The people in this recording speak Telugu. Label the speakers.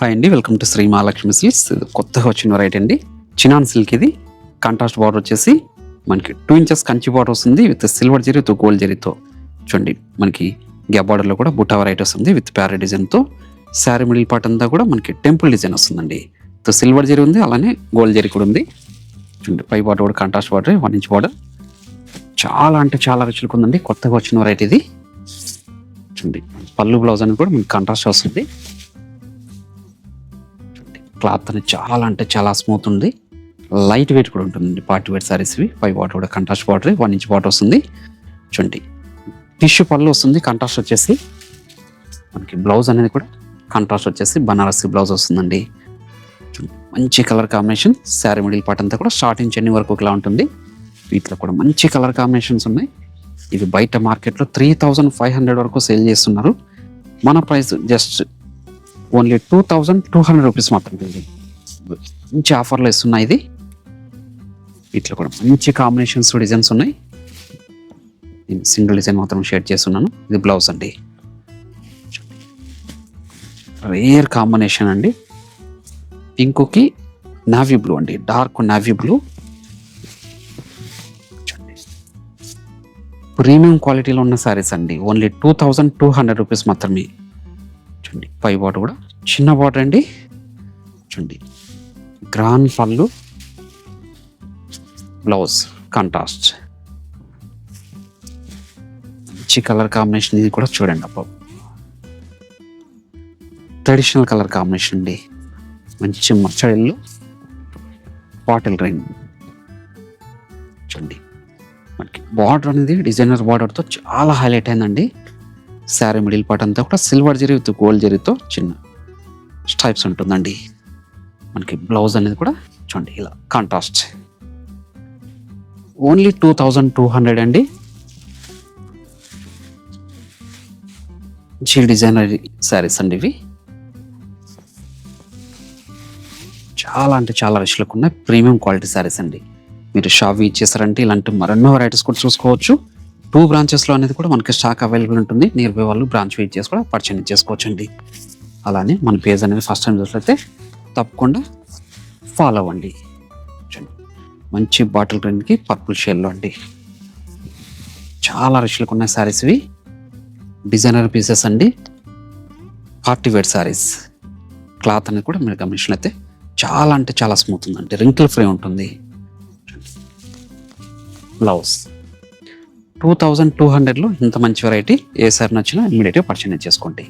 Speaker 1: హాయ్ అండి, welcome to Sri Mahalakshmi silks. కొత్తగా వచ్చిన వెరైటీ అండి, చినాన్ సిల్క్. ఇది కాంట్రాస్ట్ బార్డర్ వచ్చేసి మనకి 2 ఇంచెస్ కంచి బార్డర్ వస్తుంది with silver zari with gold జరీతో. చూడండి, మనకి గ్యాప్ బార్డర్లో కూడా బుట్టా వెరైటీ వస్తుంది విత్ ప్యారెట్ డిజైన్తో. శారీ మిడిల్ పార్ట్ అంతా కూడా మనకి టెంపుల్ డిజైన్ వస్తుందండి. సిల్వర్ జరీ ఉంది, అలానే గోల్డ్ జరీ కూడా ఉంది. చూడండి, పై బార్డర్ కూడా కాంట్రాస్ట్ బార్డర్, 1 ఇంచ్ బార్డర్. చాలా అంటే చాలా రుచులకు ఉందండి, కొత్తగా వచ్చిన వెరైటీ ఇది. చూడండి, పళ్ళు బ్లౌజ్ అనేది కూడా మనకి కాంట్రాస్ట్ వస్తుంది. క్లాత్ అనేది చాలా అంటే చాలా స్మూత్ ఉంది, లైట్ వెయిట్ కూడా ఉంటుందండి. పార్టీ వేర్ సారీస్ ఇవి. పై బార్డర్ కూడా కాంట్రాస్ట్ బార్డర్, 1 ఇంచ్ బార్డర్ వస్తుంది. చూడండి, టిష్యూ పళ్ళు వస్తుంది. కాంట్రాస్ట్ వచ్చేసి మనకి బ్లౌజ్ అనేది కూడా కాంట్రాస్ట్ వచ్చేసి బనారసి బ్లౌజ్ వస్తుందండి. మంచి colour combination. Sari middle part అంతా కూడా స్టార్టింగ్ చెన్ని వరకు ఒకలా ఉంటుంది. వీటిలో కూడా మంచి కలర్ కాంబినేషన్స్ ఉన్నాయి. ఇవి బయట మార్కెట్లో 3500 వరకు సేల్ చేస్తున్నారు. మన ప్రైస్ జస్ట్ ఓన్లీ 2200 రూపీస్ మాత్రమే. మంచి ఆఫర్లో ఇస్తున్నాయి ఇది. వీటిలో కూడా మంచి కాంబినేషన్స్ డిజైన్స్ ఉన్నాయి. నేను సింగిల్ డిజైన్ మాత్రం షేర్ చేస్తున్నాను. ఇది బ్లౌజ్ అండి. రేర్ కాంబినేషన్ అండి. పింక్కి నావీ బ్లూ అండి, డార్క్ నావీ బ్లూ. ప్రీమియం క్వాలిటీలో ఉన్న సారీస్ అండి. ఓన్లీ 2200 రూపీస్ మాత్రమే. చూడండి, పై బార్డర్ కూడా చిన్న బార్డర్ అండి. చూడండి, గ్రాండ్ పళ్ళు, బ్లౌజ్ కాంట్రాస్ట్. మంచి కలర్ కాంబినేషన్ ఇది కూడా. చూడండి, అబ్బా, ట్రెడిషనల్ కలర్ కాంబినేషన్ అండి. మంచి మచ్చడిల్లు, బాటిల్ గ్రీన్. చూడండి, మనకి బార్డర్ అనేది డిజైనర్ బార్డర్తో చాలా హైలైట్ అయిందండి. శారీ మిడిల్ పార్ట్ అంతా కూడా సిల్వర్ జరీ విత్ గోల్డ్ జరీతో చిన్న స్టైప్స్ ఉంటుందండి. మనకి బ్లౌజ్ అనేది కూడా చూడండి ఇలా కాంట్రాస్ట్. ఓన్లీ 2200 అండి. మంచి డిజైనర్ శారీస్ అండి ఇవి. చాలా అంటే చాలా రుచులకు ఉన్నాయి. ప్రీమియం క్వాలిటీ శారీస్ అండి. మీరు షాప్ ఇచ్చేసారంటే ఇలాంటి మరెన్నో వెరైటీస్ కూడా చూసుకోవచ్చు. 2 బ్రాంచెస్లో అనేది కూడా మనకి స్టాక్ అవైలబుల్ ఉంటుంది. నియర్ బై వాళ్ళు బ్రాంచ్ వెయిట్ చేసి కూడా పర్చేజ్ చేసుకోవచ్చు అండి. అలానే మన పేజ్ అనేది ఫస్ట్ టైం చూసినట్లయితే తప్పకుండా ఫాలో అవ్వండి. మంచి బాటిల్ గ్రీన్కి పర్పుల్ షేడ్లో అండి. చాలా రుచులకు ఉన్న శారీస్ ఇవి. డిజైనర్ పీసెస్ అండి, పార్టీ వేర్ శారీస్. క్లాత్ అనేది కూడా మీరు గమనించినట్లయితే చాలా అంటే చాలా స్మూత్ ఉందండి, రింకిల్ ఫ్రీ ఉంటుంది. బ్లౌజ్ 2200లో ఇంత మంచి వెరైటీ. ఏ సారి నచ్చినా ఇమీడియట్గా పర్చేజ్ చేసుకోండి.